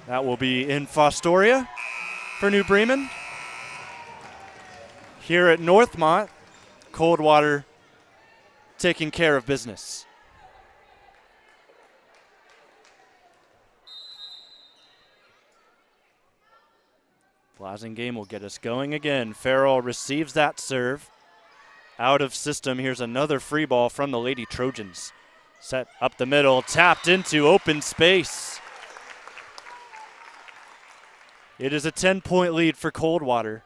That will be in Fostoria for New Bremen. Here at Northmont, Coldwater taking care of business. Blasingame will get us going again. Farrell receives that serve. Out of system, here's another free ball from the Lady Trojans. Set up the middle, tapped into open space. It is a 10-point lead for Coldwater.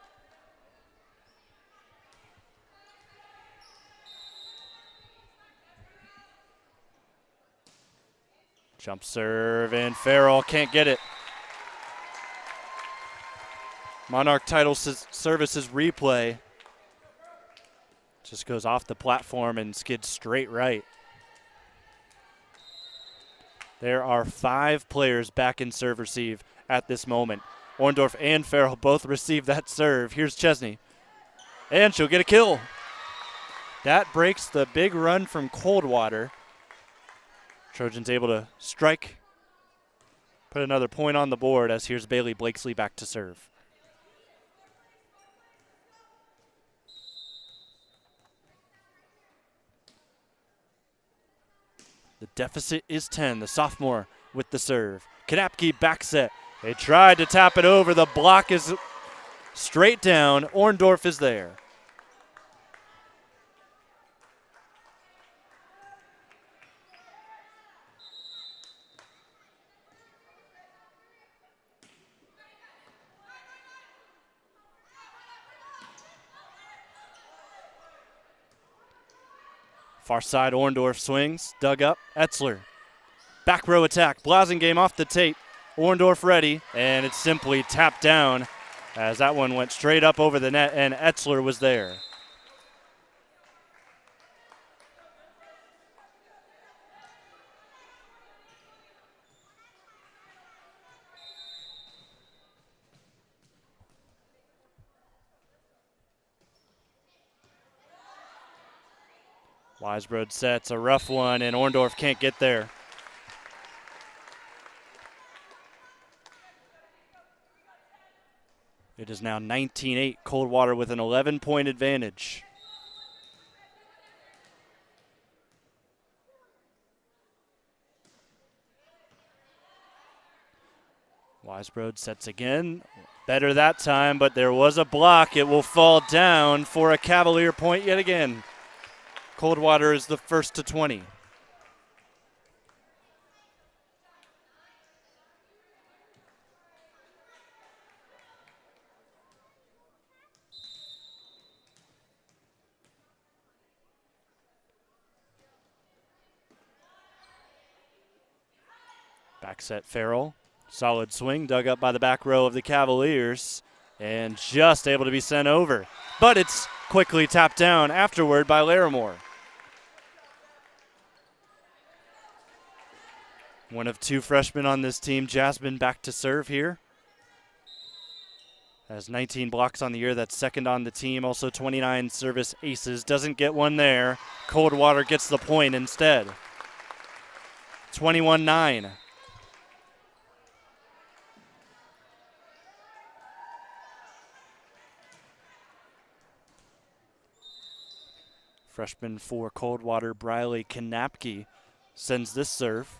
Jump serve, and Farrell can't get it. Monarch Title Services replay. Just goes off the platform and skids straight right. There are 5 players back in serve receive at this moment. Orndorff and Farrell both receive that serve. Here's Chesney. And she'll get a kill. That breaks the big run from Coldwater. Trojans able to strike, put another point on the board as here's Bailey Blakesley back to serve. The deficit is 10. The sophomore with the serve. Knapke back set. They tried to tap it over. The block is straight down. Orndorff is there. Far side, Orndorff swings, dug up, Etzler. Back row attack, Blasingame off the tape. Orndorff ready, and it's simply tapped down as that one went straight up over the net, and Etzler was there. Weisbrod sets a rough one, and Orndorff can't get there. It is now 19-8, Coldwater with an 11-point advantage. Weisbrod sets again. Better that time, but there was a block. It will fall down for a Cavalier point yet again. Coldwater is the first to 20. Back set Farrell. Solid swing, dug up by the back row of the Cavaliers, and just able to be sent over. But it's quickly tapped down afterward by Larimore. One of 2 freshmen on this team, Jasmine, back to serve here. Has 19 blocks on the year, that's second on the team. Also 29 service aces, doesn't get one there. Coldwater gets the point instead. 21-9. Freshman for Coldwater, Briley Knapke, sends this serve.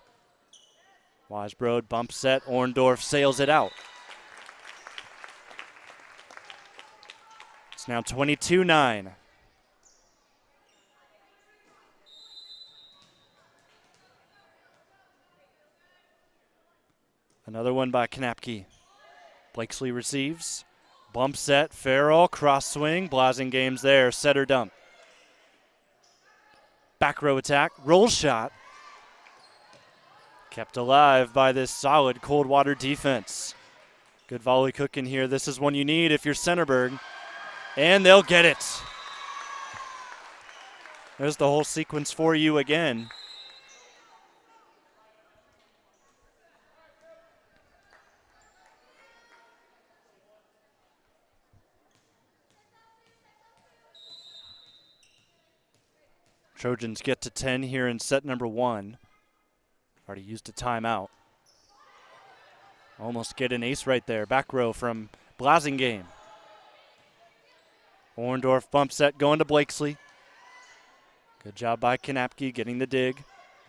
Weisbrod bump set, Orndorff sails it out. It's now 22-9. Another one by Knapke. Blakesley receives. Bump set, Farrell, cross swing, Blasingame's there, setter dump. Back row attack, roll shot. Kept alive by this solid Coldwater defense. Good volley cooking here. This is one you need if you're Centerburg. And they'll get it. There's the whole sequence for you again. Trojans get to 10 here in set number 1. Already used a timeout. Almost get an ace right there. Back row from Blasingame. Orndorff bump set going to Blakesley. Good job by Kanapke getting the dig.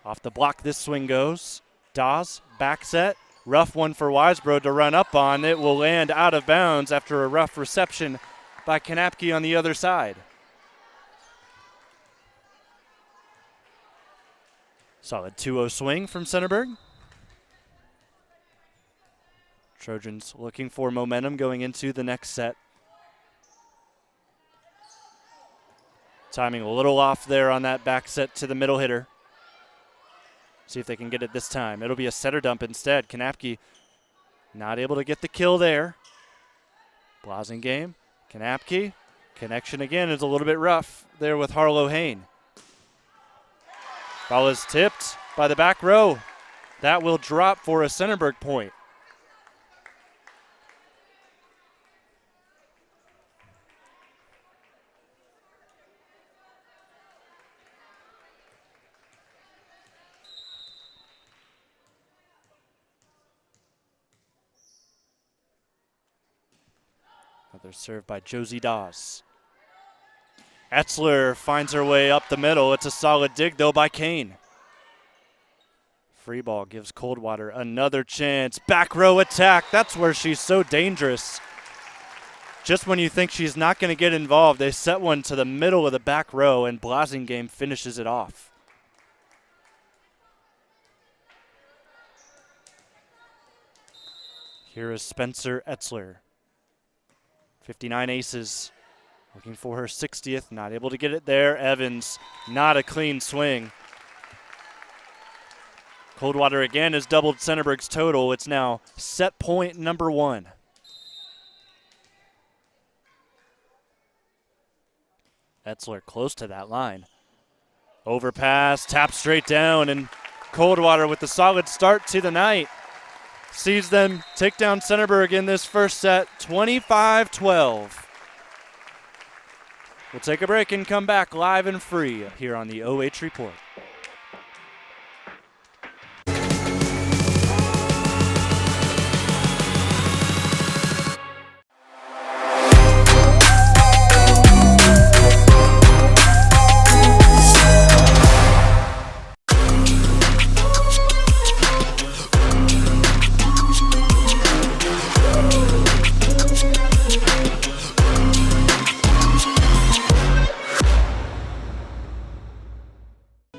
Off the block this swing goes. Dawes, back set. Rough one for Weisbrod to run up on. It will land out of bounds after a rough reception by Kanapke on the other side. Solid 2-0 swing from Centerburg. Trojans looking for momentum going into the next set. Timing a little off there on that back set to the middle hitter. See if they can get it this time. It'll be a setter dump instead. Kanapke not able to get the kill there. Blasingame, Kanapke. Connection again is a little bit rough there with Harlow Hain. Ball is tipped by the back row. That will drop for a Centerburg point. Another serve by Josie Dawes. Etzler finds her way up the middle. It's a solid dig, though, by Kane. Free ball gives Coldwater another chance. Back row attack. That's where she's so dangerous. Just when you think she's not going to get involved, they set one to the middle of the back row, and Blasingame finishes it off. Here is Spencer Etzler. 59 aces. Looking for her 60th, not able to get it there. Evans, not a clean swing. Coldwater again has doubled Centerburg's total. It's now set point number 1. Etzler close to that line. Overpass, tap straight down, and Coldwater with a solid start to the night sees them take down Centerburg in this first set, 25-12. We'll take a break and come back live and free here on the OH Report.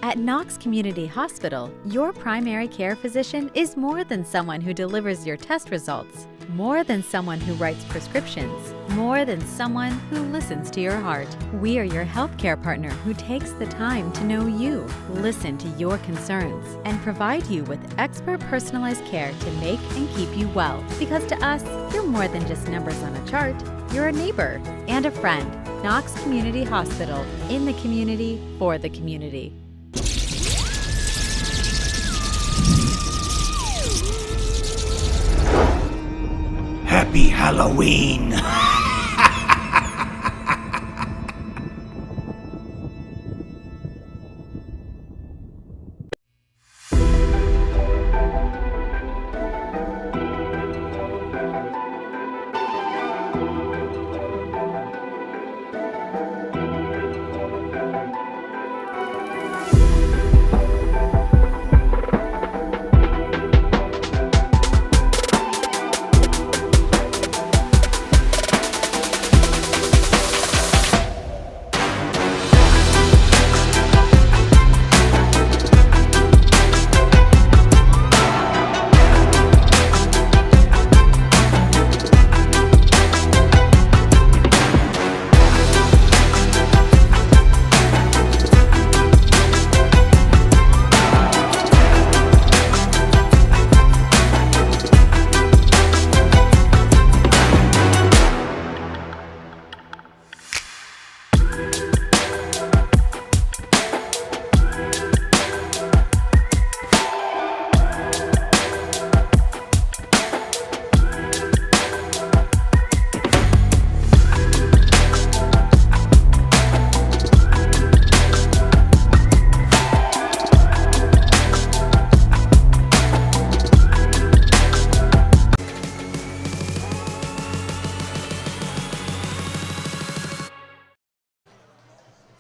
At Knox Community Hospital, your primary care physician is more than someone who delivers your test results, more than someone who writes prescriptions, more than someone who listens to your heart. We are your healthcare partner who takes the time to know you, listen to your concerns, and provide you with expert personalized care to make and keep you well. Because to us, you're more than just numbers on a chart. You're a neighbor and a friend. Knox Community Hospital, in the community, for the community. Happy Halloween!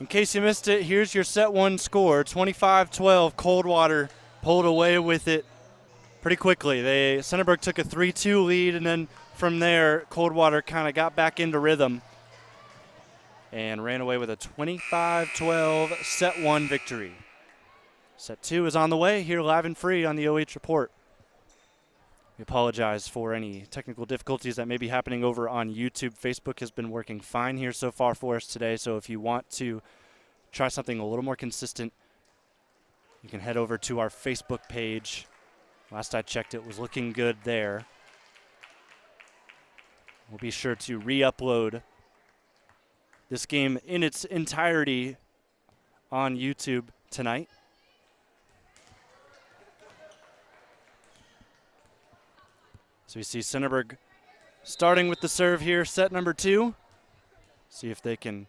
In case you missed it, here's your set one score. 25-12, Coldwater pulled away with it pretty quickly. Centerburg took a 3-2 lead, and then from there, Coldwater kind of got back into rhythm and ran away with a 25-12 set one victory. Set two is on the way here live and free on the OH Report. We apologize for any technical difficulties that may be happening over on YouTube. Facebook has been working fine here so far for us today, so if you want to try something a little more consistent, you can head over to our Facebook page. Last I checked, it was looking good there. We'll be sure to re-upload this game in its entirety on YouTube tonight. So you see Centerburg starting with the serve here, set number two. See if they can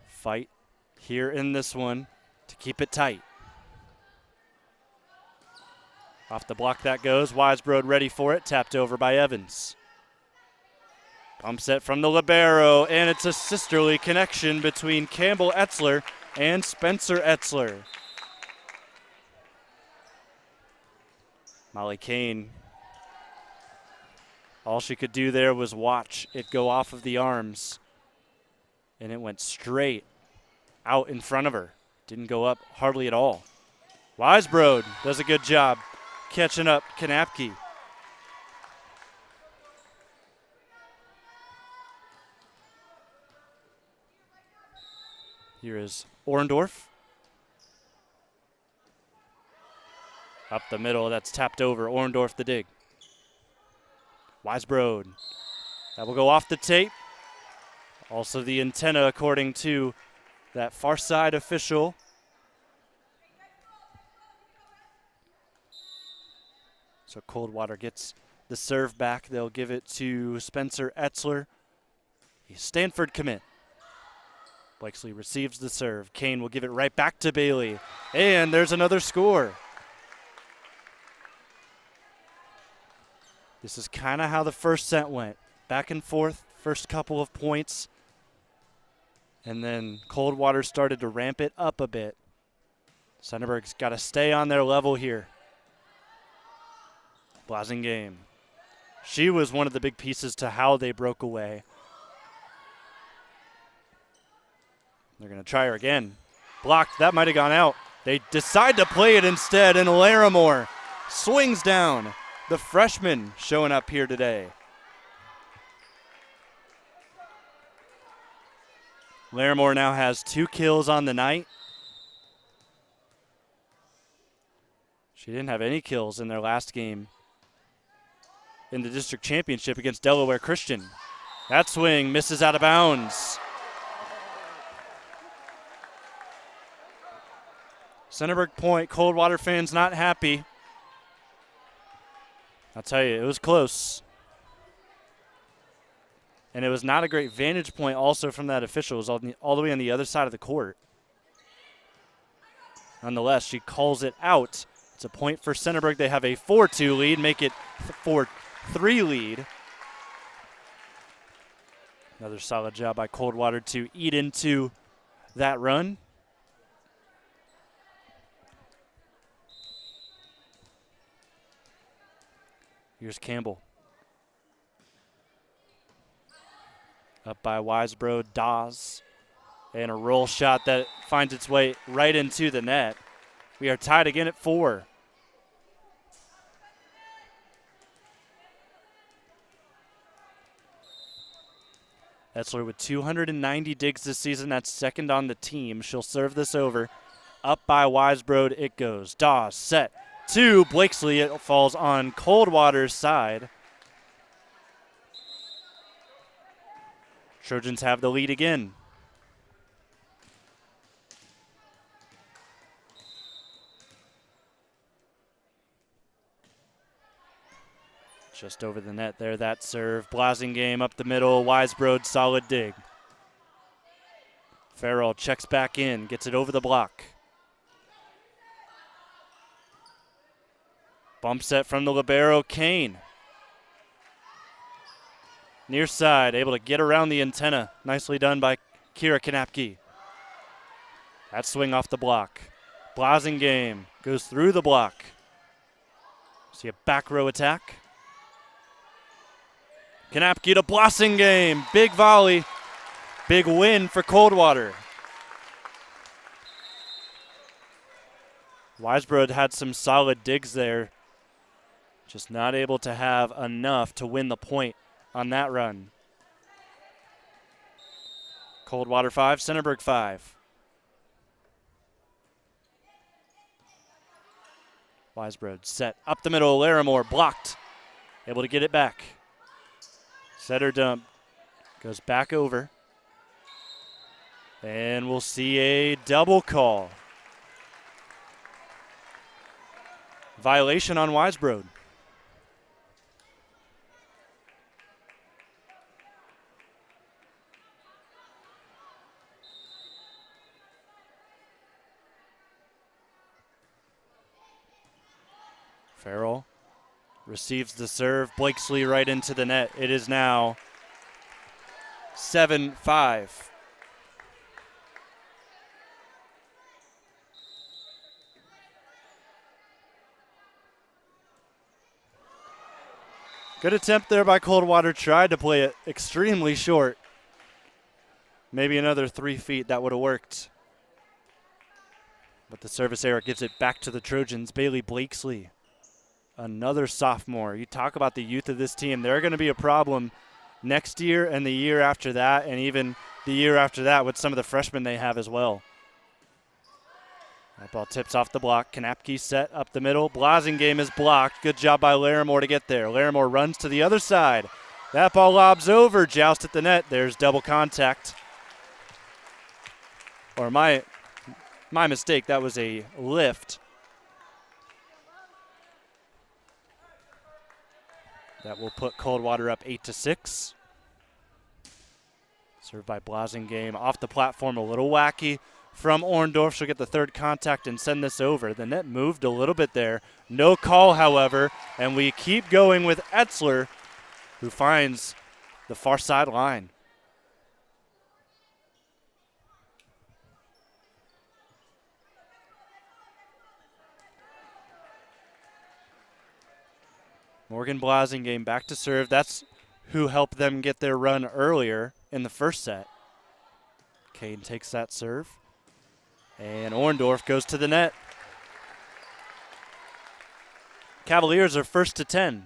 fight here in this one to keep it tight. Off the block that goes. Weisbrod ready for it, tapped over by Evans. Pump set from the libero, and it's a sisterly connection between Campbell Etzler and Spencer Etzler. Molly Kane, all she could do there was watch it go off of the arms, and it went straight out in front of her. Didn't go up hardly at all. Weisbrod does a good job catching up Kanapke. Here is Orndorff. Up the middle, that's tapped over. Orndorff the dig. Weisbrod. That will go off the tape. Also the antenna, according to that far side official. So Coldwater gets the serve back. They'll give it to Spencer Etzler. He's Stanford commit. Blakesley receives the serve. Kane will give it right back to Bailey. And there's another score. This is kind of how the first set went. Back and forth, first couple of points. And then Coldwater started to ramp it up a bit. Centerburg's got to stay on their level here. Blasingame. She was one of the big pieces to how they broke away. They're going to try her again. Blocked. That might have gone out. They decide to play it instead, and Larimore swings down. The freshman showing up here today. Larimore now has 2 kills on the night. She didn't have any kills in their last game in the district championship against Delaware Christian. That swing misses out of bounds. Centerburg point, Coldwater fans not happy. I'll tell you, it was close. And it was not a great vantage point also from that official. It was all the way on the other side of the court. Nonetheless, she calls it out. It's a point for Centerburg. They have a 4-2 lead, make it 4-3 lead. Another solid job by Coldwater to eat into that run. Here's Campbell. Up by Weisbrod, Dawes. And a roll shot that finds its way right into the net. We are tied again at 4. Etzler with 290 digs this season. That's second on the team. She'll serve this over. Up by Weisbrod it goes. Dawes set. 2, Blakesley, it falls on Coldwater's side. Trojans have the lead again. Just over the net there, that serve. Blasingame up the middle, Weisbrod, solid dig. Farrell checks back in, gets it over the block. Bump set from the libero, Kane. Near side, able to get around the antenna. Nicely done by Kira Kanapke. That swing off the block. Blasingame goes through the block. See a back row attack. Kanapke to Blasingame. Big volley. Big win for Coldwater. Weisbrod had some solid digs there. Just not able to have enough to win the point on that run. Coldwater 5, Centerburg 5. Weisbrod set up the middle. Larimore blocked. Able to get it back. Setter dump. Goes back over. And we'll see a double call. Violation on Weisbrod. Farrell receives the serve. Blakesley right into the net. It is now 7-5. Good attempt there by Coldwater. Tried to play it extremely short. Maybe another 3 feet, that would have worked. But the service error gives it back to the Trojans. Bailey Blakesley, another sophomore. You talk about the youth of this team. They're going to be a problem next year and the year after that, and even the year after that with some of the freshmen they have as well. That ball tips off the block. Kanapke set up the middle. Blasingame is blocked. Good job by Larimore to get there. Larimore runs to the other side. That ball lobs over. Joust at the net. There's double contact. Or my mistake. That was a lift. That will put Coldwater up 8-6. Served by Blasingame. Off the platform, a little wacky from Orndorff. She'll get the third contact and send this over. The net moved a little bit there. No call, however, and we keep going with Etzler, who finds the far sideline. Morgan Blasingame back to serve. That's who helped them get their run earlier in the first set. Kane takes that serve. And Orndorff goes to the net. Cavaliers are first to 10.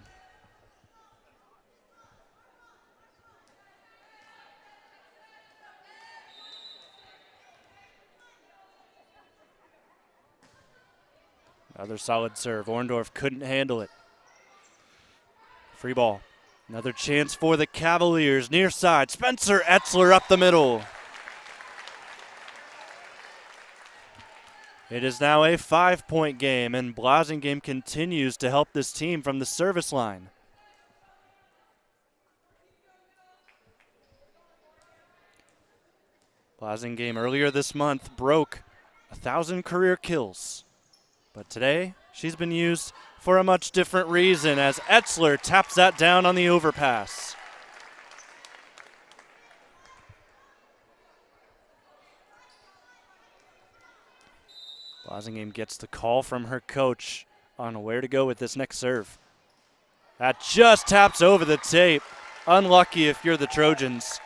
Another solid serve. Orndorff couldn't handle it. Free ball. Another chance for the Cavaliers. Near side. Spencer Etzler up the middle. It is now a 5-point game, and Blasingame continues to help this team from the service line. Blasingame earlier this month broke 1,000 career kills, but today she's been used for a much different reason as Etzler taps that down on the overpass. Blasingame gets the call from her coach on where to go with this next serve. That just taps over the tape. Unlucky if you're the Trojans.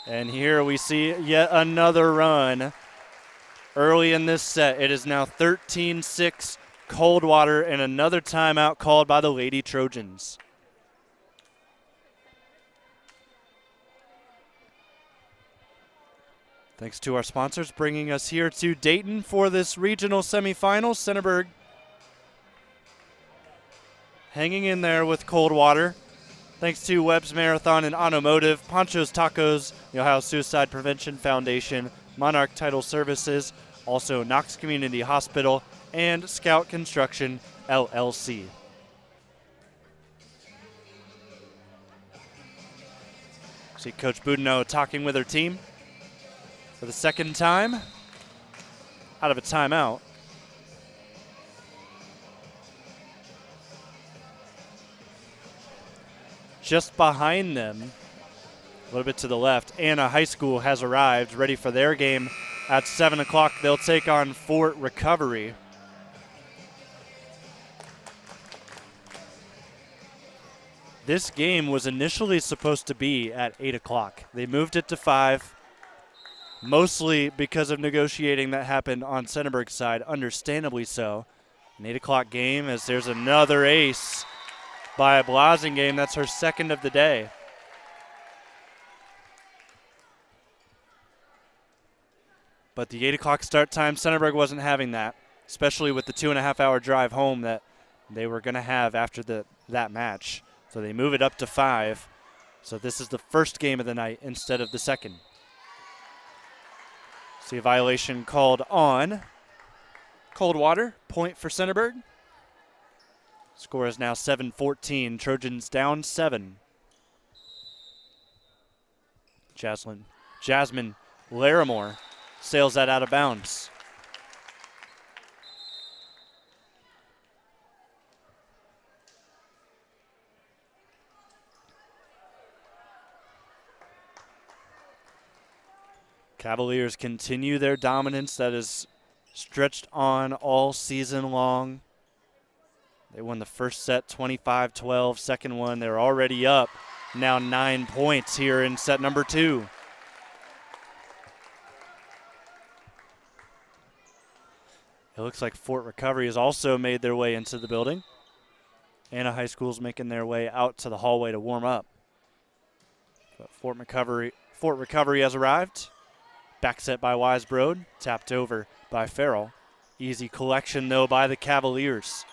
And here we see yet another run early in this set. It is now 13-6 Coldwater and another timeout called by the Lady Trojans. Thanks to our sponsors bringing us here to Dayton for this regional semifinal. Centerburg hanging in there with Coldwater. Thanks to Webb's Marathon and Automotive, Panchos Tacos, the Ohio Suicide Prevention Foundation, Monarch Title Services, also Knox Community Hospital, and Scout Construction, LLC. See Coach Boudinot talking with her team for the second time out of a timeout. Just behind them, a little bit to the left, Anna High School has arrived, ready for their game At 7 o'clock, they'll take on Fort Recovery. This game was initially supposed to be at 8 o'clock. They moved it to 5, mostly because of negotiating that happened on Centerburg's side, understandably so. An 8 o'clock game, as there's another ace by Blasingame. That's her second of the day. But the 8 o'clock start time, Centerburg wasn't having that, especially with the 2.5-hour drive home that they were going to have after that match. So they move it up to 5. So this is the first game of the night instead of the second. See a violation called on Coldwater. Point for Centerburg. Score is now 7-14. Trojans down 7. Jasmine Larimore sails that out of bounds. Cavaliers continue their dominance that is stretched on all season long. They won the first set 25-12. Second one, they're already up. Now 9 points here in set number 2. It looks like Fort Recovery has also made their way into the building. Anna High School's making their way out to the hallway to warm up. But Fort Recovery has arrived. Back set by Weisbrod, tapped over by Farrell. Easy collection, though, by the Cavaliers.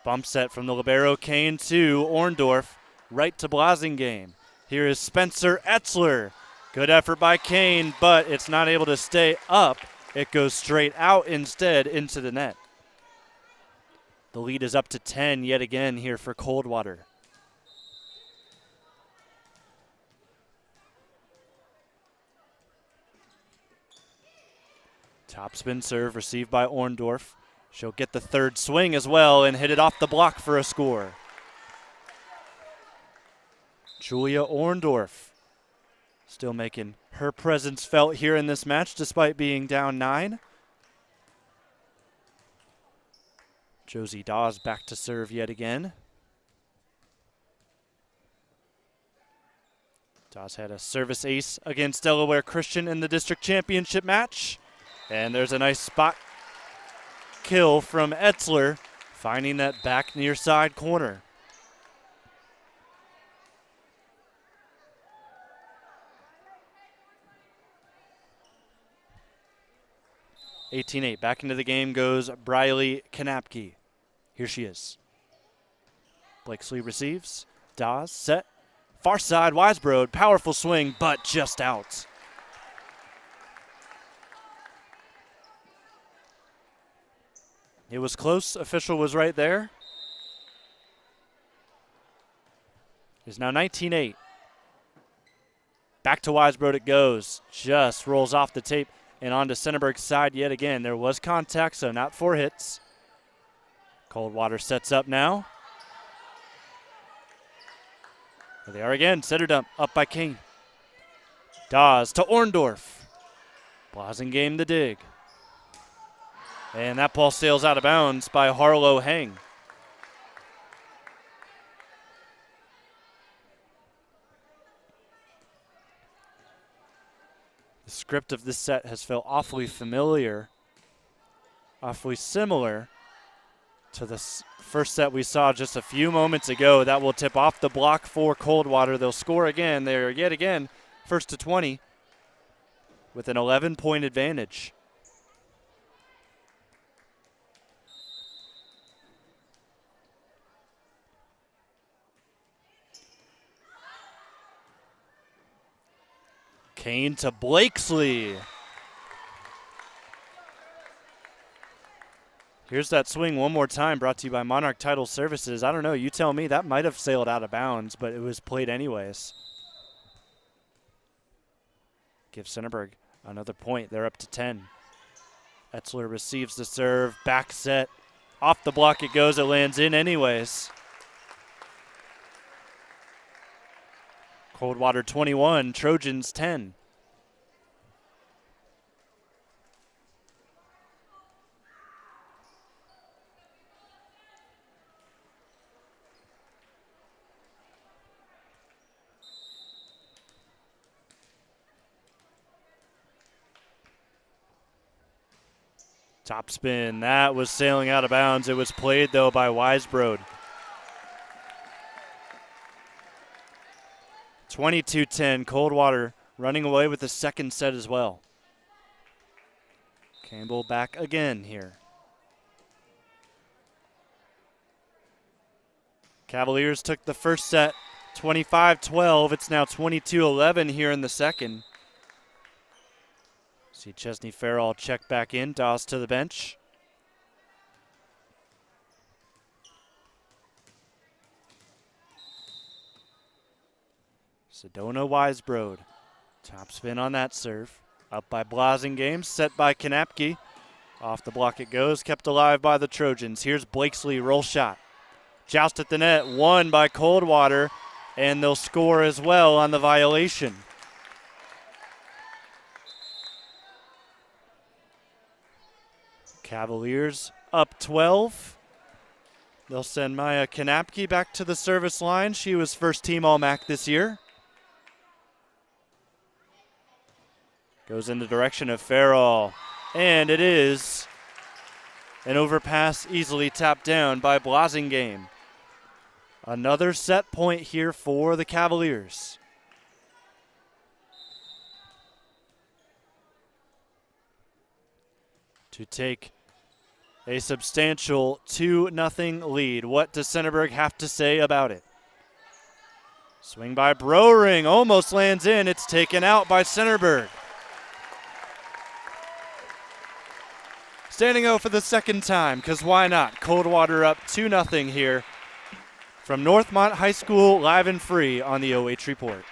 Bump set from the libero Kane to Orndorff, right to Blasingame. Here is Spencer Etzler. Good effort by Kane, but it's not able to stay up. It goes straight out instead into the net. The lead is up to 10 yet again here for Coldwater. Topspin serve received by Orndorff. She'll get the third swing as well and hit it off the block for a score. Julia Orndorff still making her presence felt here in this match despite being down 9. Josie Dawes back to serve yet again. Dawes had a service ace against Delaware Christian in the district championship match. And there's a nice spot kill from Etzler, finding that back near side corner. (18-8). Back into the game goes Briley Kanapke. Here she is. Blakesley receives. Dawes set. Far side, Weisbrod. Powerful swing, but just out. It was close. Official was right there. It's now 19-8. Back to Weisbrod it goes. Just rolls off the tape and onto Centerburg's side yet again. There was contact, so not 4 hits. Coldwater sets up now. There they are again. Setter dump up by King. Dawes to Orndorff. Blasingame the dig. And that ball sails out of bounds by Harlow Heng. The script of this set has felt awfully familiar, awfully similar to the first set we saw just a few moments ago. That will tip off the block for Coldwater. They'll score again. They're yet again first to 20 with an 11-point advantage. Kane to Blakesley. Here's that swing one more time, brought to you by Monarch Title Services. I don't know, you tell me, that might have sailed out of bounds, but it was played anyways. Give Centerburg another point. They're up to 10. Etzler receives the serve, back set. Off the block it goes, it lands in anyways. Coldwater 21, Trojans 10. Top spin, that was sailing out of bounds. It was played though by Weisbrod. 22-10, Coldwater running away with the second set as well. Campbell back again here. Cavaliers took the first set 25-12. It's now 22-11 here in the second. See Chesney Farrell check back in, Dawes to the bench. Sedona Weisbrod. Top spin on that serve. Up by Blasingame, set by Kanapke. Off the block it goes, kept alive by the Trojans. Here's Blakesley, roll shot. Joust at the net, won by Coldwater, and they'll score as well on the violation. Cavaliers up 12. They'll send Maya Kanapke back to the service line. She was first team All-MAC this year. Goes in the direction of Farrell, and it is an overpass easily tapped down by Blasingame. Another set point here for the Cavaliers. To take a substantial 2-0 lead. What does Centerburg have to say about it? Swing by Broering, almost lands in. It's taken out by Centerburg. Standing O for the second time, because why not? Coldwater up 2-0 here from Northmont High School, live and free on the OH Report.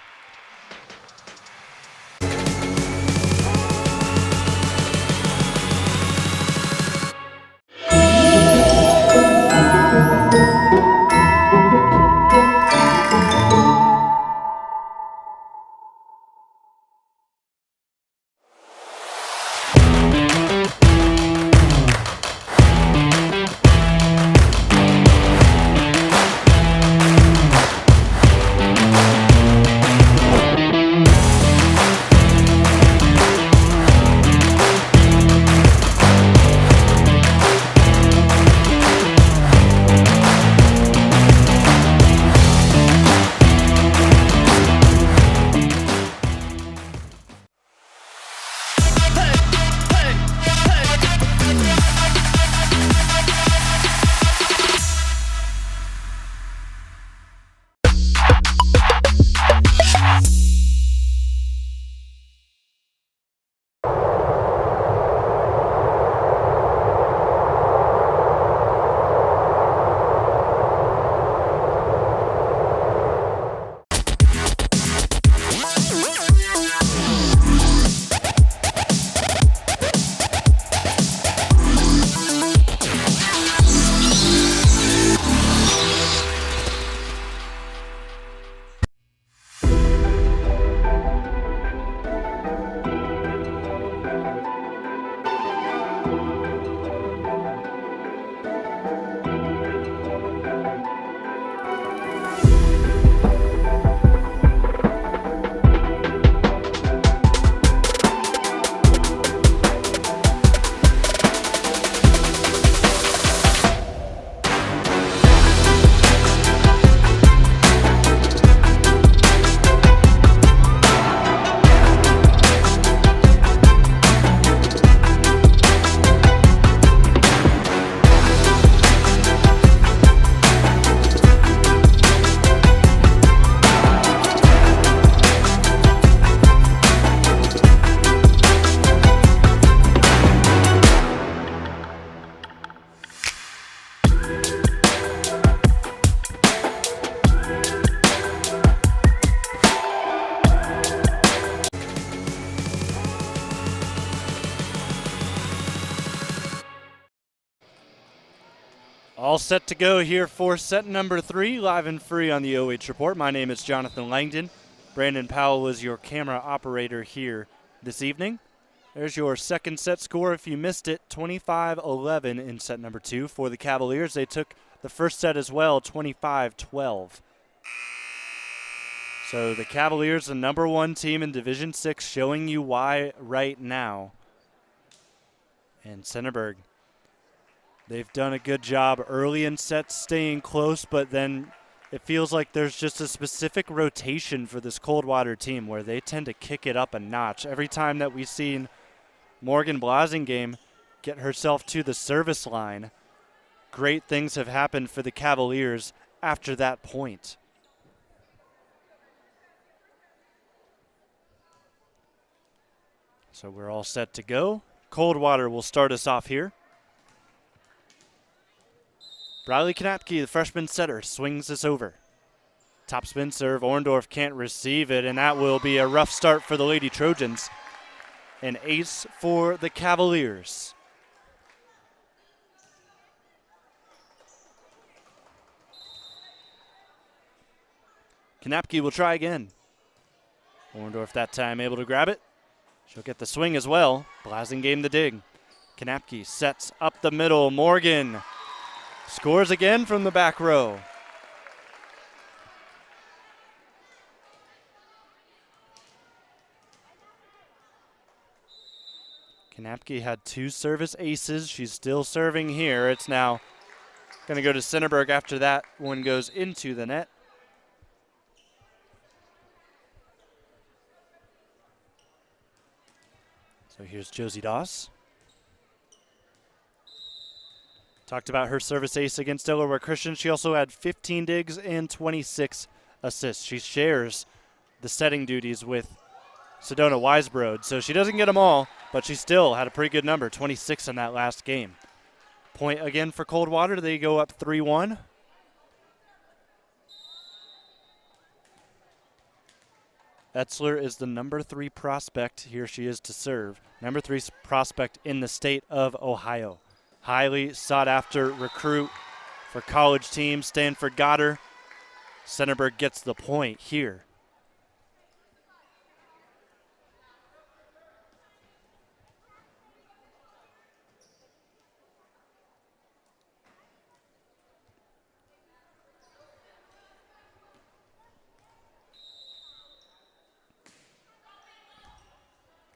All set to go here for set number 3, live and free on the OH Report. My name is Jonathan Langdon. Brandon Powell is your camera operator here this evening. There's your second set score if you missed it, 25-11 in set number 2 for the Cavaliers. They took the first set as well, 25-12. So the Cavaliers, the number 1 team in Division 6, showing you why right now. And Centerburg, they've done a good job early in sets staying close, but then it feels like there's just a specific rotation for this Coldwater team where they tend to kick it up a notch. Every time that we've seen Morgan Blasingame get herself to the service line, great things have happened for the Cavaliers after that point. So we're all set to go. Coldwater will start us off here. Briley Knapke, the freshman setter, swings this over. Topspin serve, Orndorff can't receive it, and that will be a rough start for the Lady Trojans. An ace for the Cavaliers. Knapke will try again. Orndorff that time able to grab it. She'll get the swing as well. Blasingame the dig. Knapke sets up the middle. Morgan scores again from the back row. Knapke had 2 service aces. She's still serving here. It's now going to go to Centerburg after that one goes into the net. So here's Josie Doss. Talked about her service ace against Delaware Christian. She also had 15 digs and 26 assists. She shares the setting duties with Sedona Weisbrod, so she doesn't get them all, but she still had a pretty good number, 26 in that last game. Point again for Coldwater. They go up 3-1. Etzler is the number 3 prospect. Here she is to serve. Number 3 prospect in the state of Ohio. Highly sought after recruit for college teams. Stanford got her. Centerburg gets the point here.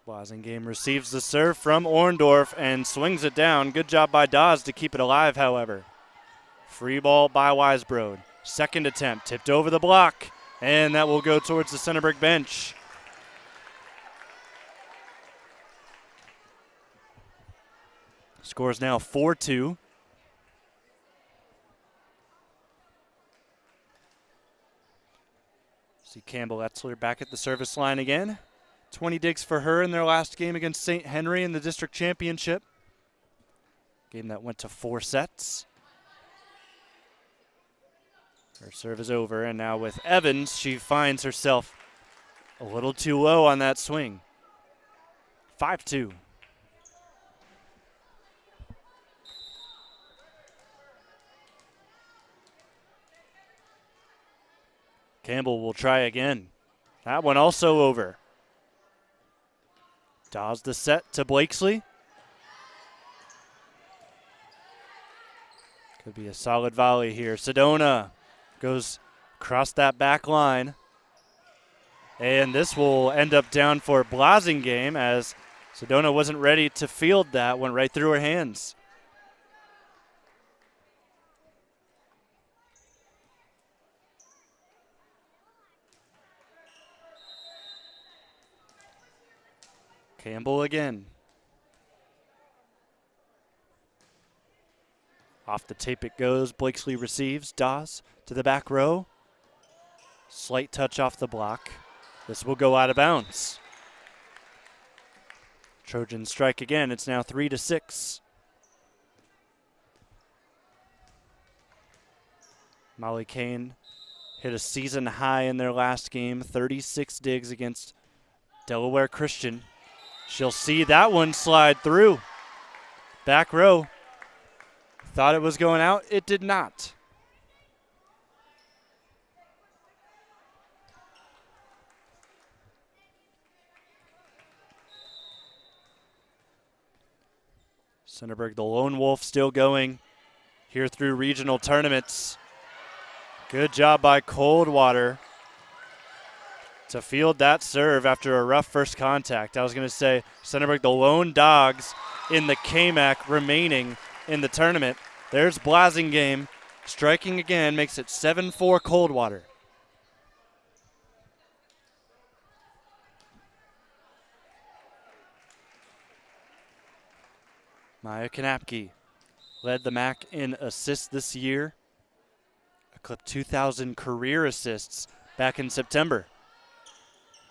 Blasingame receives the serve from Orndorff and swings it down. Good job by Dawes to keep it alive, however. Free ball by Weisbrod. Second attempt, tipped over the block, and that will go towards the Centerburg bench. Score is now 4-2. See Campbell Etzler back at the service line again. 20 digs for her in their last game against St. Henry in the district championship. Game that went to 4 sets. Her serve is over, and now with Evans, she finds herself a little too low on that swing. 5-2. Campbell will try again. That one also over. Dawes the set to Blakesley. Could be a solid volley here. Sedona goes across that back line. And this will end up down for Blasingame as Sedona wasn't ready to field that. Went right through her hands. Campbell again. Off the tape it goes. Blakesley receives. Dawes to the back row. Slight touch off the block. This will go out of bounds. Trojans strike again. It's now 3-6. Molly Kane hit a season high in their last game. 36 digs against Delaware Christian. She'll see that one slide through. Back row. Thought it was going out. It did not. Centerburg, the lone wolf, still going here through regional tournaments. Good job by Coldwater. to field that serve after a rough first contact. I was going to say Centerburg, the lone dogs in the KMAC remaining in the tournament. There's Blasingame striking again, makes it 7-4 Coldwater. Maya Kanapke led the MAC in assists this year. Eclipsed 2,000 career assists back in September.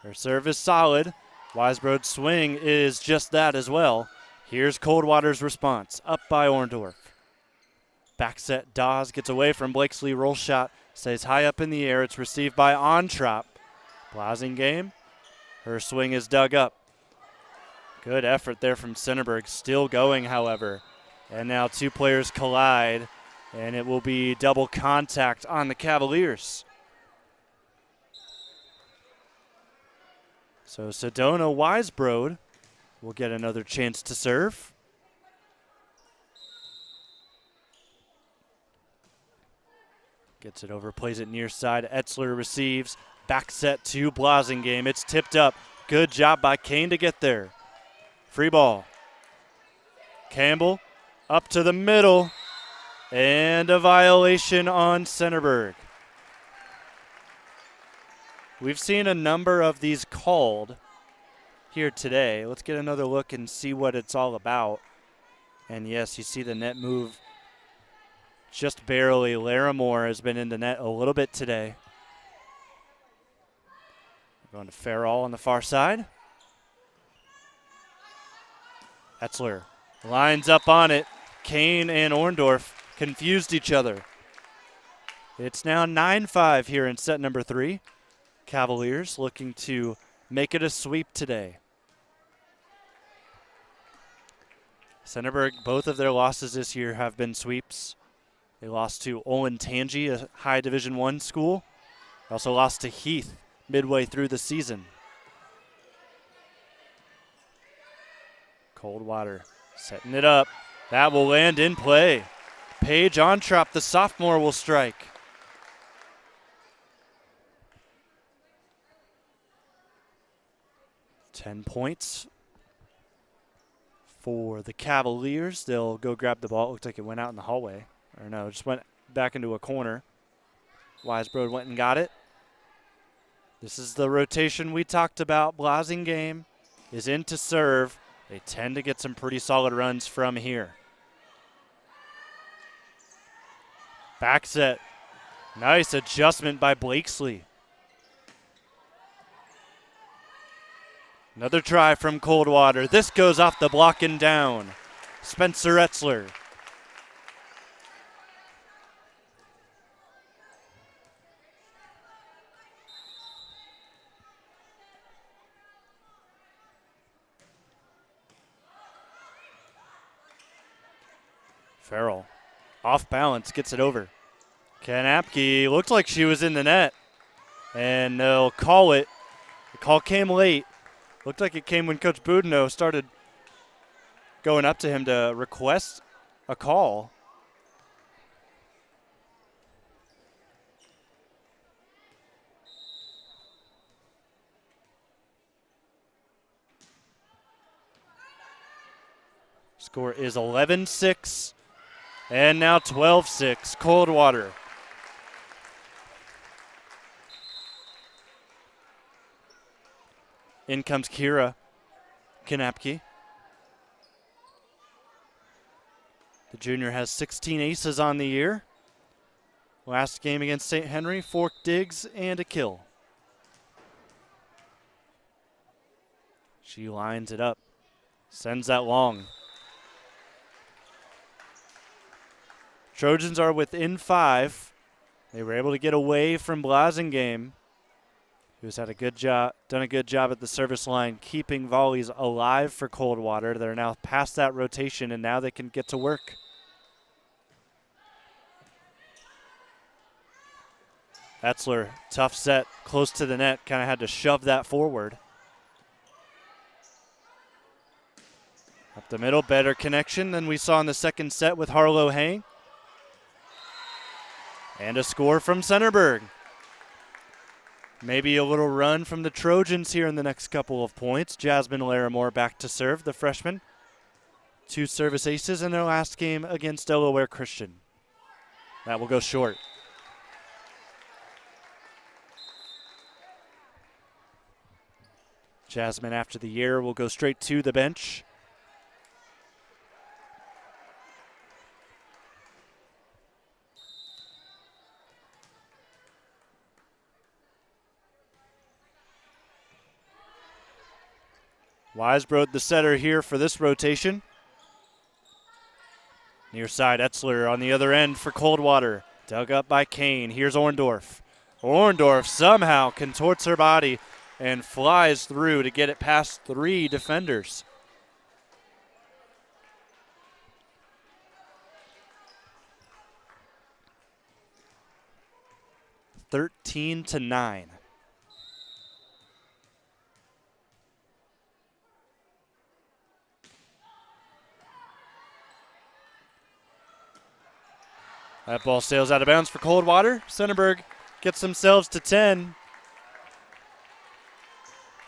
Her serve is solid. Weisbrode's swing is just that as well. Here's Coldwater's response, up by Orndorff. Back set, Dawes gets away from Blakesley. Roll shot stays high up in the air. It's received by Ontrop. Blasingame, her swing is dug up. Good effort there from Centerburg. Still going, however. And now two players collide, and it will be double contact on the Cavaliers. So Sedona Weisbrode will get another chance to serve. Gets it over, plays it near side. Etzler receives. Back set to Blasingame. It's tipped up. Good job by Kane to get there. Free ball. Campbell up to the middle. And a violation on Centerburg. We've seen a number of these called here today. Let's get another look and see what it's all about. And yes, you see the net move just barely. Larimore has been in the net a little bit today. We're going to Farrell on the far side. Etzler lines up on it. Kane and Orndorff confused each other. It's now 9-5 here in set number 3. Cavaliers looking to make it a sweep today. Centerburg, both of their losses this year have been sweeps. They lost to Olentangy, a high Division I school. They also lost to Heath midway through the season. Coldwater setting it up. That will land in play. Paige Ontrop, the sophomore, will strike. Ten points for the Cavaliers. They'll go grab the ball. It looked like it went out in the hallway. Or no, it just went back into a corner. Weisbrode went and got it. This is the rotation we talked about. Blasingame is in to serve. They tend to get some pretty solid runs from here. Back set. Nice adjustment by Blakesley. Another try from Coldwater. This goes off the block and down. Spencer Etzler. Farrell, off balance, gets it over. Kanapke looked like she was in the net, and they'll call it. The call came late. Looked like it came when Coach Boudinot started going up to him to request a call. Score is 11-6. And now 12-6, Coldwater. In comes Kira Kanapke. The junior has 16 aces on the year. Last game against St. Henry, 4 digs and a kill. She lines it up, sends that long. Trojans are within 5. They were able to get away from Blasingame, who's had a good job, done a good job at the service line, keeping volleys alive for Coldwater. They're now past that rotation, and now they can get to work. Etzler, tough set, close to the net, kind of had to shove that forward. Up the middle, better connection than we saw in the second set with Harlow Hang. And a score from Centerburg. Maybe a little run from the Trojans here in the next couple of points. Jasmine Larimore back to serve, the freshman. 2 service aces in their last game against Delaware Christian. That will go short. Jasmine, after the year, will go straight to the bench. Weisbrod, the setter here for this rotation. Near side, Etzler on the other end for Coldwater. Dug up by Kane. Here's Orndorff. Orndorff somehow contorts her body and flies through to get it past 3 defenders. (13-9). That ball sails out of bounds for Coldwater. Centerburg gets themselves to 10.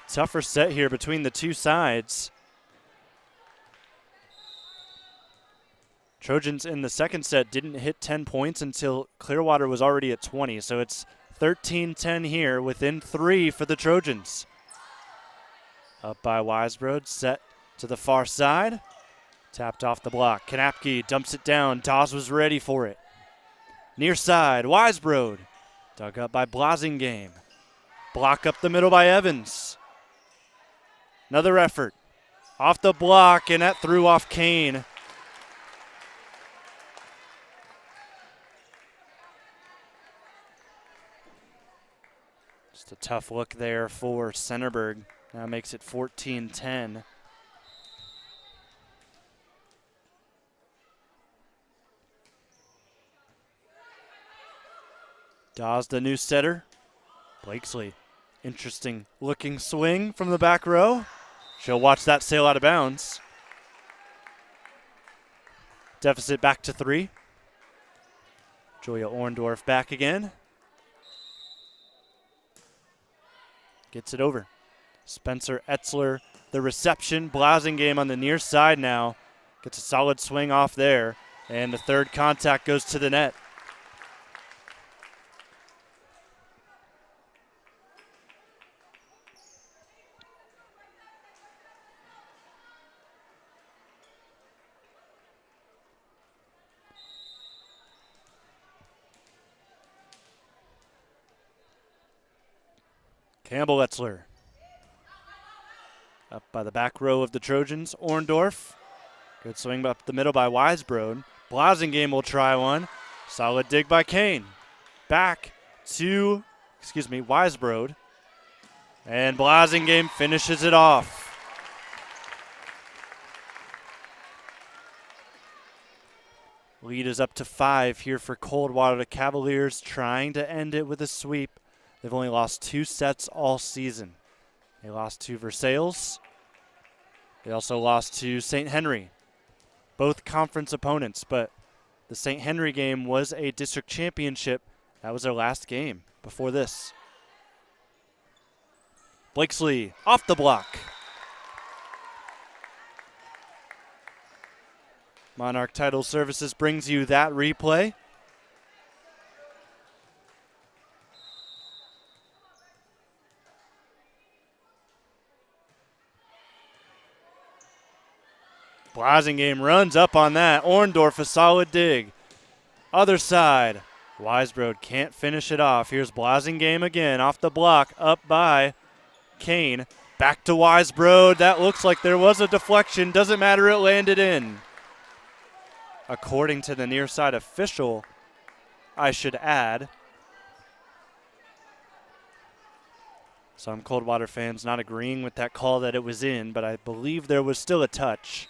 Tougher set here between the 2 sides. Trojans in the second set didn't hit 10 points until Clearwater was already at 20. So it's 13-10 here within 3 for the Trojans. Up by Weisbrod, set to the far side. Tapped off the block. Kanapke dumps it down. Dawes was ready for it. Near side, Weisbrod. Dug up by Blasingame. Block up the middle by Evans. Another effort. Off the block, and that threw off Kane. Just a tough look there for Centerburg. Now makes it 14-10. Dawes, the new setter. Blakesley, interesting looking swing from the back row. She'll watch that sail out of bounds. Deficit back to 3. Julia Orndorff back again. Gets it over. Spencer Etzler, the reception. Blasingame on the near side now. Gets a solid swing off there. And the third contact goes to the net. Campbell Etzler. Up by the back row of the Trojans. Orndorff. Good swing up the middle by Weisbrod. Blasingame will try one. Solid dig by Kane. Back to, Weisbrod. And Blasingame finishes it off. Lead is up to 5 here for Coldwater. The Cavaliers trying to end it with a sweep. They've only lost 2 sets all season. They lost to Versailles. They also lost to St. Henry. Both conference opponents, but the St. Henry game was a district championship. That was their last game before this. Blakesley off the block. Monarch Title Services brings you that replay. Blasingame runs up on that. Orndorff, a solid dig. Other side. Weisbrod can't finish it off. Here's Blasingame again off the block, up by Kane. Back to Weisbrod. That looks like there was a deflection. Doesn't matter, it landed in. According to the near side official, I should add. Some Coldwater fans not agreeing with that call that it was in, but I believe there was still a touch.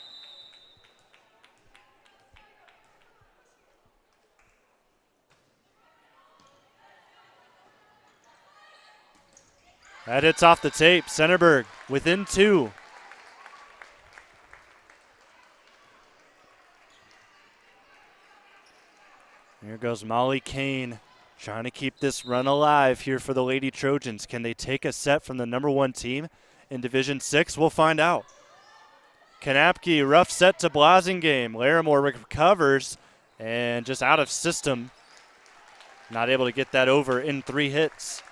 That hits off the tape. Centerburg within 2. Here goes Molly Kane Trying to keep this run alive here for the Lady Trojans. Can they take a set from the #1 team in Division 6? We'll find out. Kanapke, rough set to Blasingame. Larimore recovers and just out of system. Not able to get that over in 3 hits.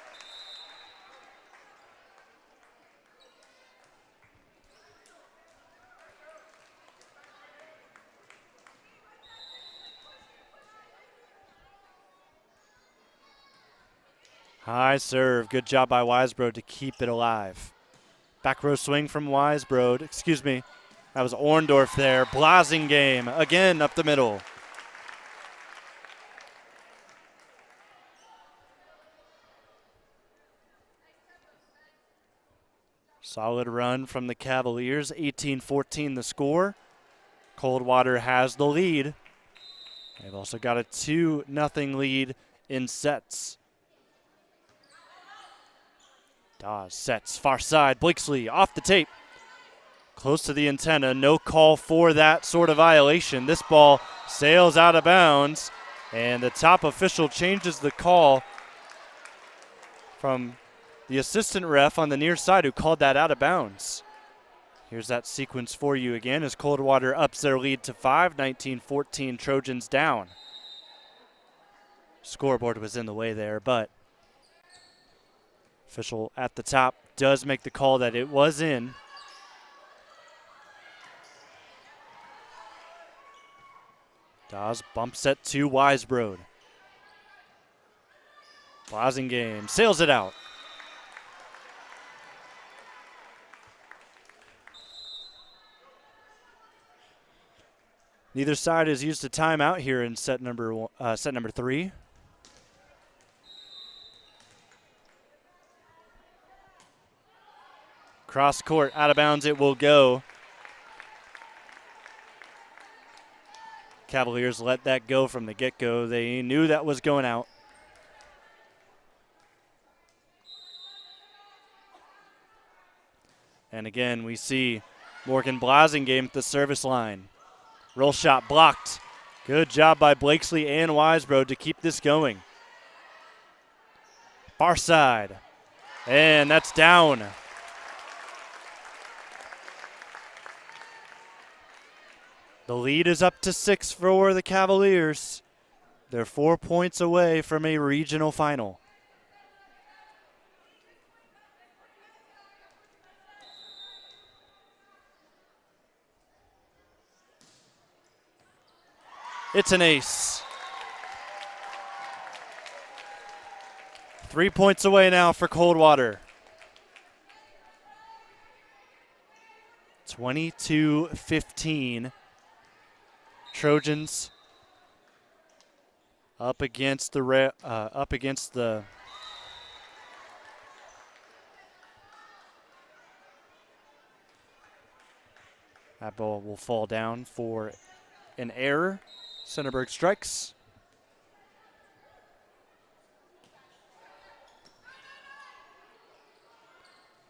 High serve. Good job by Weisbrod to keep it alive. Back row swing from Weisbrod. Excuse me. That was Orndorff there. Blasingame again up the middle. Solid run from the Cavaliers. 18-14 the score. Coldwater has the lead. They've also got a 2-0 lead in sets. Dawes sets far side. Blakesley off the tape. Close to the antenna. No call for that sort of violation. This ball sails out of bounds, and the top official changes the call from the assistant ref on the near side who called that out of bounds. Here's that sequence for you again as Coldwater ups their lead to 5, 19-14 Trojans down. Scoreboard was in the way there, but official at the top does make the call that it was in. Dawes bump set to Weisbrod. Blasingame sails it out. Neither side has used a timeout here in set number 3. Cross court, out of bounds it will go. Cavaliers let that go from the get-go. They knew that was going out. And again, we see Morgan Blasingame at the service line. Roll shot blocked. Good job by Blakesley and Weisbrod to keep this going. Far side. And that's down. The lead is up to 6 for the Cavaliers. They're 4 points away from a regional final. It's an ace. 3 points away now for Coldwater. 22-15. Trojans up against the that ball will fall down for an error. Centerburg strikes.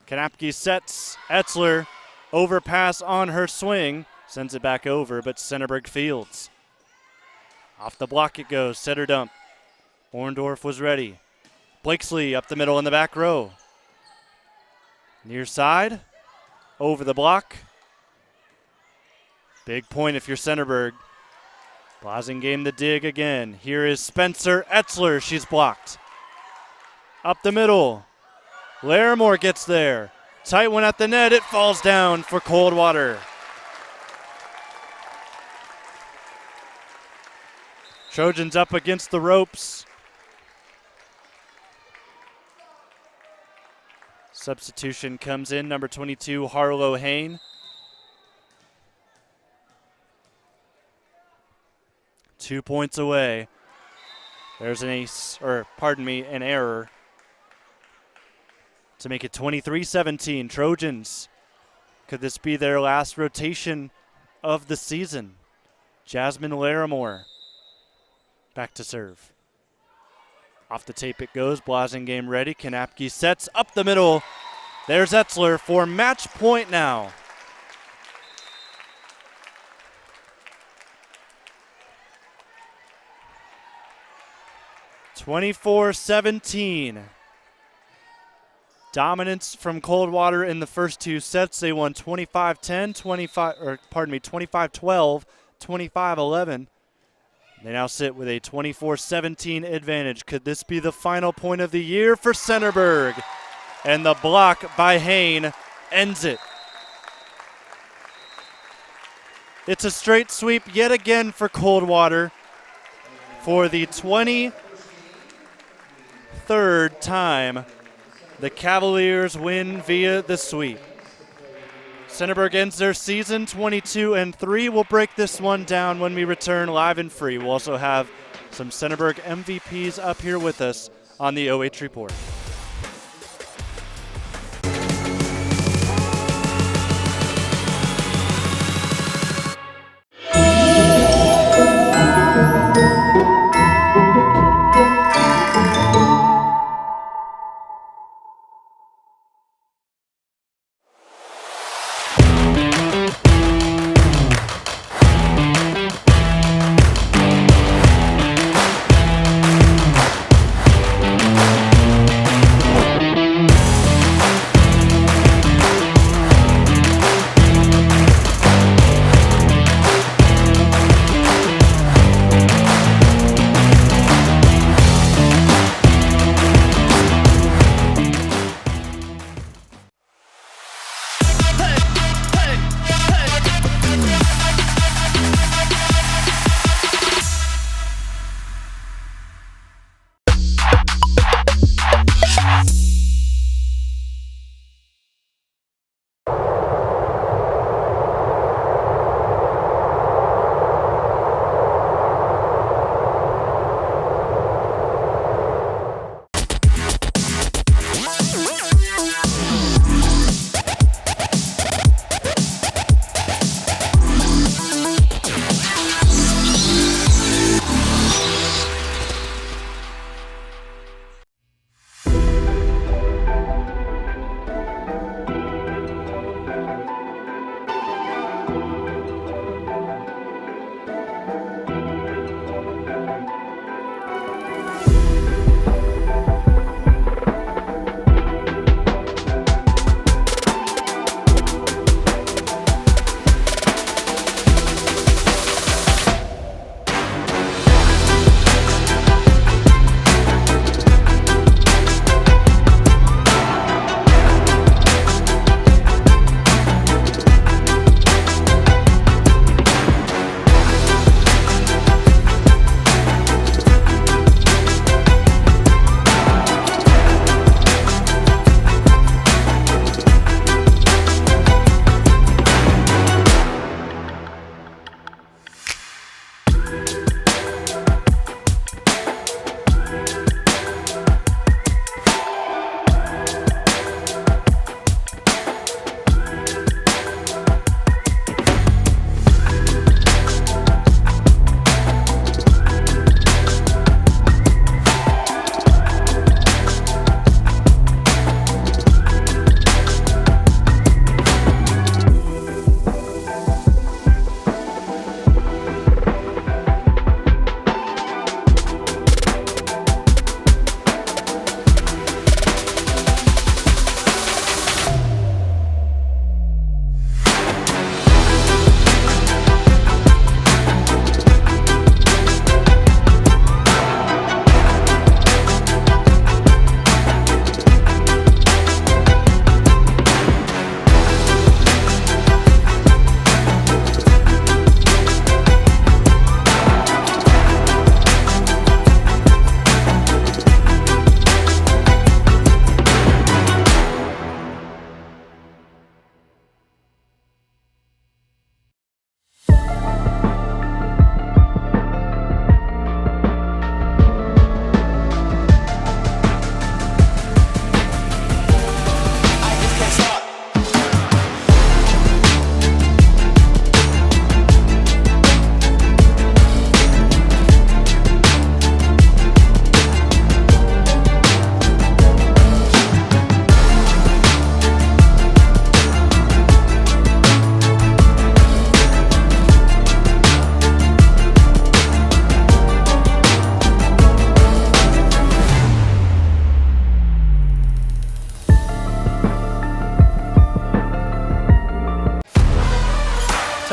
Kanapke sets. Etzler overpass on her swing. Sends it back over, but Centerburg fields. Off the block it goes. Setter dump. Orndorff was ready. Blakesley up the middle in the back row. Near side. Over the block. Big point if you're Centerburg. Blasingame the dig again. Here is Spencer Etzler. She's blocked. Up the middle. Larimore gets there. Tight one at the net. It falls down for Coldwater. Trojans up against the ropes. Substitution comes in, number 22, Harlow Hain. Two points away. There's an ace, or pardon me, an error to make it 23-17. Trojans, could this be their last rotation of the season? Jasmine Larimore back to serve. Off the tape it goes. Blasingame ready. Kanapke sets up the middle. There's Etzler for match point now. 24-17. Dominance from Coldwater in the first two sets. They won 25-10, 25-12, 25-11. They now sit with a 24-17 advantage. Could this be the final point of the year for Centerburg? And the block by Hain ends it. It's a straight sweep yet again for Coldwater for the 23rd time. The Cavaliers win via the sweep. Centerburg ends their season 22-3. We'll break this one down when we return live and free. We'll also have some Centerburg MVPs up here with us on the OH Report.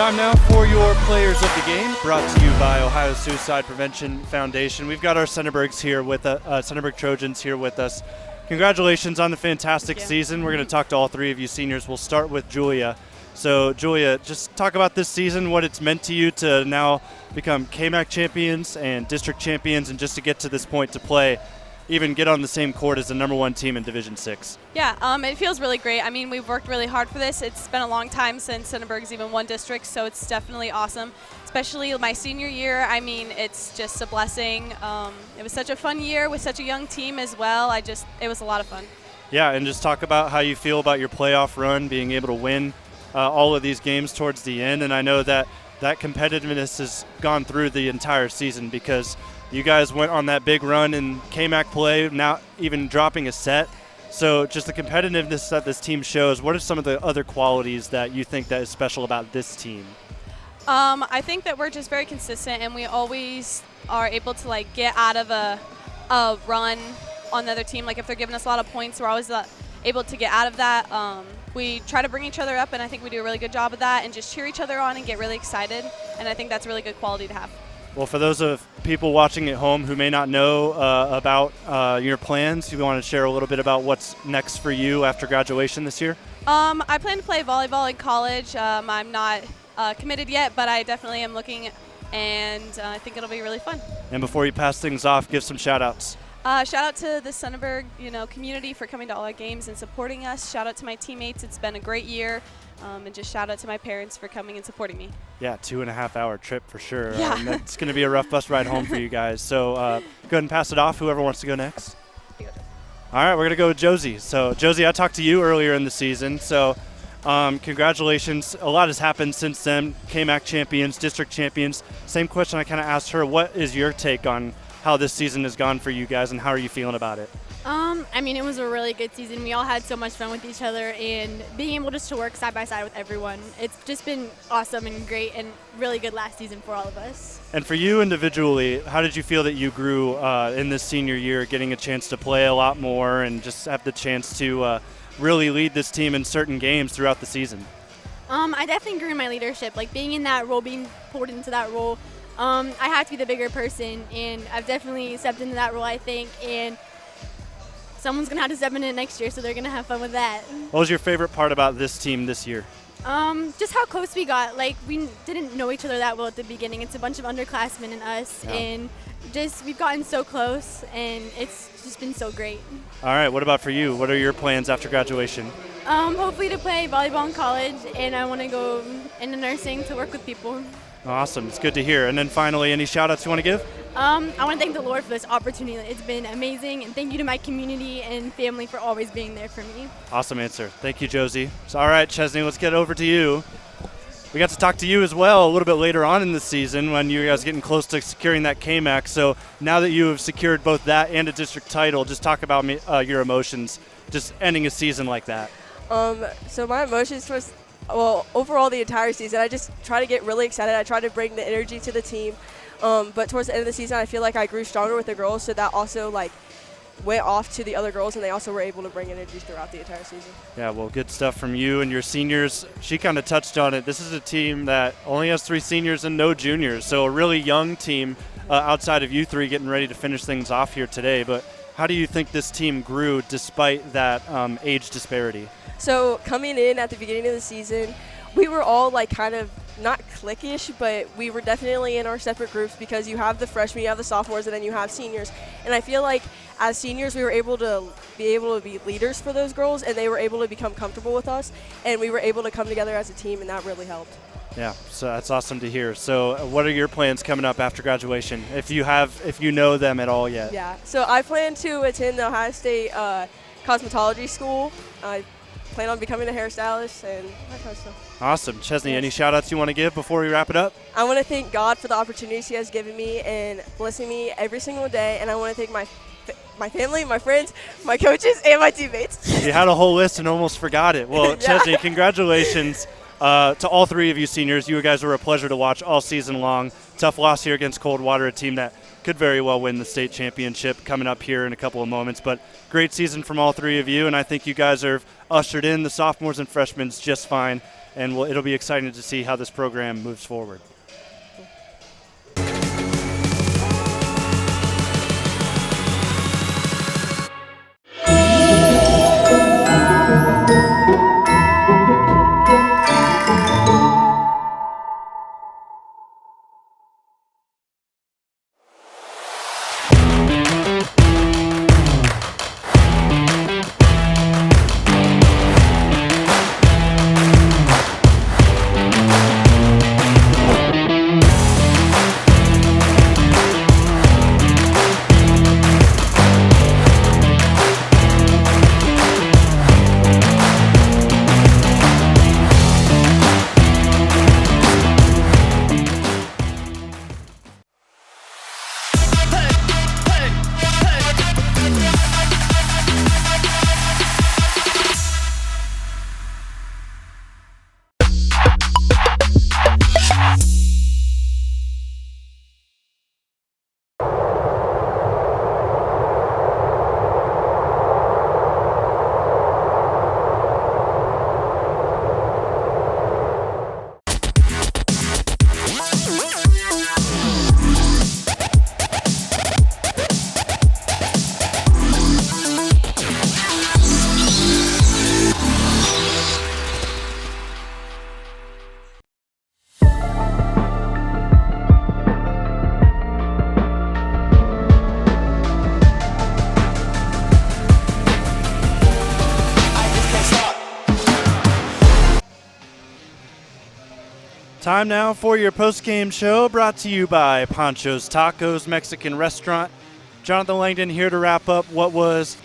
Time now for your players of the game, brought to you by Ohio Suicide Prevention Foundation. We've got our Centerburg Trojans here with us. Congratulations on the fantastic season. We're going to talk to all three of you seniors. We'll start with Julia. So, Julia, just talk about this season, what it's meant to you to now become KMAC champions and district champions, and just to get to this point to play, even get on the same court as the #1 team in Division 6. Yeah, it feels really great. I mean, we've worked really hard for this. It's been a long time since Centerburg's even won district, so it's definitely awesome. Especially my senior year, I mean, it's just a blessing. It was such a fun year with such a young team as well. It was a lot of fun. Yeah, and just talk about how you feel about your playoff run, being able to win all of these games towards the end. And I know that competitiveness has gone through the entire season because you guys went on that big run in KMAC play, not even dropping a set. So just the competitiveness that this team shows, what are some of the other qualities that you think that is special about this team? I think that we're just very consistent, and we always are able to get out of a run on the other team. Like if they're giving us a lot of points, we're always able to get out of that. We try to bring each other up, and I think we do a really good job of that, and just cheer each other on and get really excited. And I think that's a really good quality to have. Well, for those of people watching at home who may not know about your plans, you want to share a little bit about what's next for you after graduation this year? I plan to play volleyball in college. I'm not committed yet, but I definitely am looking, and I think it'll be really fun. And before you pass things off, give some shout-outs. Shout out to the Centerburg, community for coming to all our games and supporting us. Shout out to my teammates. It's been a great year. And just shout out to my parents for coming and supporting me. Yeah, 2.5-hour trip for sure. Yeah. It's going to be a rough bus ride home for you guys. So go ahead and pass it off, whoever wants to go next. All right, we're going to go with Josie. So, Josie, I talked to you earlier in the season. So, congratulations. A lot has happened since then. KMAC champions, district champions. Same question I kind of asked her. What is your take on how this season has gone for you guys, and how are you feeling about it? I mean, it was a really good season. We all had so much fun with each other, and being able just to work side by side with everyone. It's just been awesome and great and really good last season for all of us. And for you individually, how did you feel that you grew in this senior year, getting a chance to play a lot more and just have the chance to really lead this team in certain games throughout the season? I definitely grew in my leadership, being in that role, being pulled into that role. I had to be the bigger person, and I've definitely stepped into that role, I think, and someone's going to have to step in it next year, so they're going to have fun with that. What was your favorite part about this team this year? Just how close we got. We didn't know each other that well at the beginning. It's a bunch of underclassmen and us, and we've gotten so close, and it's just been so great. All right, what about for you? What are your plans after graduation? Hopefully to play volleyball in college, and I want to go into nursing to work with people. Awesome. It's good to hear. And then finally, any shout-outs you want to give? I want to thank the Lord for this opportunity. It's been amazing, and thank you to my community and family for always being there for me. Awesome answer. Thank you, Josie. So, all right, Chesney, let's get over to you. We got to talk to you as well a little bit later on in the season when you guys getting close to securing that KMAC. So now that you have secured both that and a district title, just talk about your emotions just ending a season like that. So my emotions was, overall the entire season, I just try to get really excited. I try to bring the energy to the team. But towards the end of the season, I feel like I grew stronger with the girls, so that also went off to the other girls, and they also were able to bring energy throughout the entire season. Yeah, well, good stuff from you and your seniors. She kind of touched on it. This is a team that only has 3 seniors and no juniors, so a really young team outside of you three getting ready to finish things off here today. But how do you think this team grew despite that age disparity? So coming in at the beginning of the season, we were all kind of not cliquish, but we were definitely in our separate groups because you have the freshmen, you have the sophomores, and then you have seniors. And I feel like as seniors, we were able to be leaders for those girls, and they were able to become comfortable with us, and we were able to come together as a team, and that really helped. Yeah, so that's awesome to hear. So what are your plans coming up after graduation, if you know them at all yet? Yeah, so I plan to attend the Ohio State cosmetology school. I plan on becoming a hairstylist and that kind of stuff. Awesome. Chesney, any shout-outs you want to give before we wrap it up? I want to thank God for the opportunities he has given me and blessing me every single day, and I want to thank my family, my friends, my coaches, and my teammates. You had a whole list and almost forgot it. Well, Chesney, congratulations to all 3 of you seniors. You guys were a pleasure to watch all season long. Tough loss here against Coldwater, a team that could very well win the state championship coming up here in a couple of moments. But great season from all 3 of you, and I think you guys have ushered in the sophomores and freshmen just fine. and it'll be exciting to see how this program moves forward. Time now for your post-game show, brought to you by Panchos Tacos Mexican Restaurant. Jonathan Langdon here to wrap up what was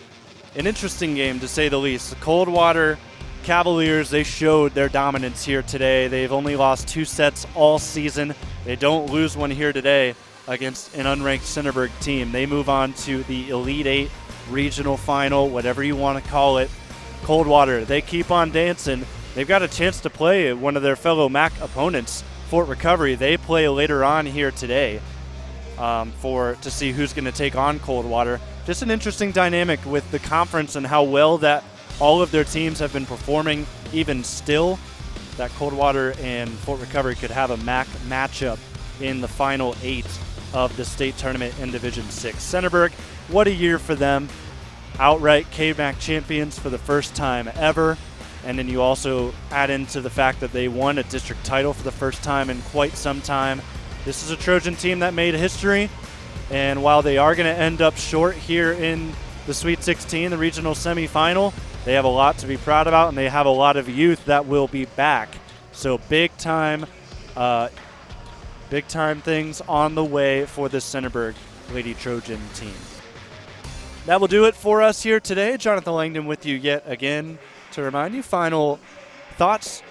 an interesting game, to say the least. The Coldwater Cavaliers, they showed their dominance here today. They've only lost 2 sets all season. They don't lose one here today against an unranked Centerburg team. They move on to the Elite 8 regional final, whatever you want to call it. Coldwater, they keep on dancing. They've got a chance to play one of their fellow MAC opponents, Fort Recovery. They play later on here today to see who's going to take on Coldwater. Just an interesting dynamic with the conference and how well that all of their teams have been performing. Even still, that Coldwater and Fort Recovery could have a MAC matchup in the final 8 of the state tournament in Division 6. Centerburg, what a year for them. Outright KMAC champions for the first time ever. And then you also add into the fact that they won a district title for the first time in quite some time. This is a Trojan team that made history. And while they are going to end up short here in the Sweet 16, the regional semifinal, they have a lot to be proud about, and they have a lot of youth that will be back. So big time things on the way for the Centerburg Lady Trojan team. That will do it for us here today. Jonathan Langdon with you yet again. To remind you, final thoughts.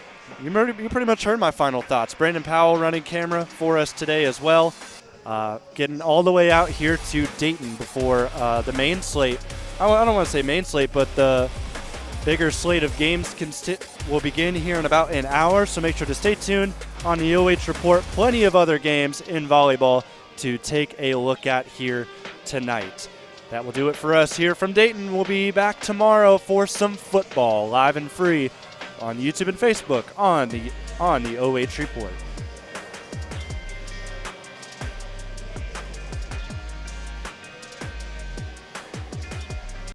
You pretty much heard my final thoughts. Brandon Powell running camera for us today as well. Getting all the way out here to Dayton before the main slate. I don't want to say main slate, but the bigger slate of games will begin here in about an hour. So make sure to stay tuned on the OH Report. Plenty of other games in volleyball to take a look at here tonight. That will do it for us here from Dayton. We'll be back tomorrow for some football, live and free on YouTube and Facebook on the OH Report.